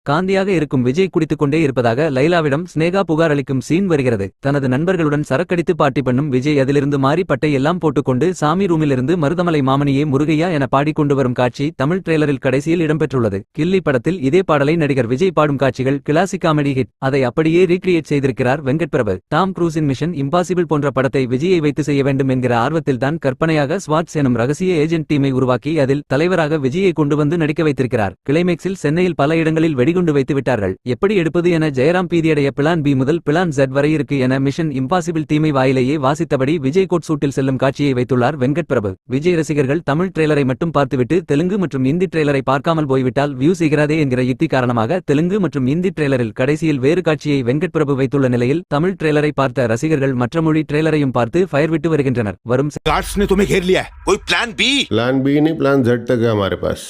காந்தியாக இருக்கும் விஜய் குடித்துக் கொண்டே இருப்பதாக லைலாவிடம் ஸ்னேகா புகார் அளிக்கும் சீன் வருகிறது. தனது நண்பர்களுடன் சரக்கடித்து பார்ட்டி பண்ணும் விஜய் அதிலிருந்து மாறி பட்டை எல்லாம் போட்டுக்கொண்டு சாமி ரூமிலிருந்து மருதமலை மாமனியே முருகையா என பாடிக்கொண்டு வரும் காட்சி தமிழ் ட்ரெய்லரில் கடைசியில் இடம்பெற்றுள்ளது. கில்லி படத்தில் இதே பாடலை நடிகர் விஜய் பாடும் காட்சிகள் கிளாசிக் காமெடி ஹிட். அதை அப்படியே ரீக்ரியேட் செய்திருக்கிறார் Venkat Prabhu. Tom க்ரூஸின் mission impossible போன்ற படத்தை விஜயை வைத்து செய்ய வேண்டும் என்கிற ஆர்வத்தில்தான் கற்பனையாக ஸ்வாட்ஸ் எனும் ரகசிய ஏஜென்ட் டீமை உருவாக்கி அதில் தலைவராக விஜயை கொண்டு வந்து நடிக்க வைத்திருக்கிறார். கிளைமேக்ஸில் சென்னையில் பல இடங்களில் வெடிகுண்டு வைத்து விட்டார்கள். எப்படி எடுப்பது என ஜெயராம் பீதியடைய பிளான் பி முதல் பிளான் Z வரை இருக்கு என மிஷன் இம்பாசிபிள் டீமை வாயிலேயே வாசித்தபடி விஜய் கோட் சூட்டில் செல்லும் காட்சியை வைத்துள்ளார் வெங்கட் பிரபு. விஜய் ரசிகர்கள் தமிழ் ட்ரெய்லரை மட்டும் பார்த்துவிட்டு தெலுங்கு மற்றும் இந்தி ட்ரெய்லரை பார்க்காமல் போய்விட்டால் வியூஸ் எகிறாதே என்கிற யுக்தி காரணமாக தெலுங்கு மற்றும் இந்தி ட்ரெய்லரில் கடைசியில் வேறு காட்சியை வெங்கட் பிரபு வைத்துள்ள நிலையில் தமிழ் ட்ரெய்லரை பார்த்த ரசிகர்கள் மற்ற மொழி ட்ரெய்லரையும் பார்த்து ஃபயர் விட்டு வருகின்றனர். வரும் प्लान बी नहीं प्लान Z तक है हमारे पास.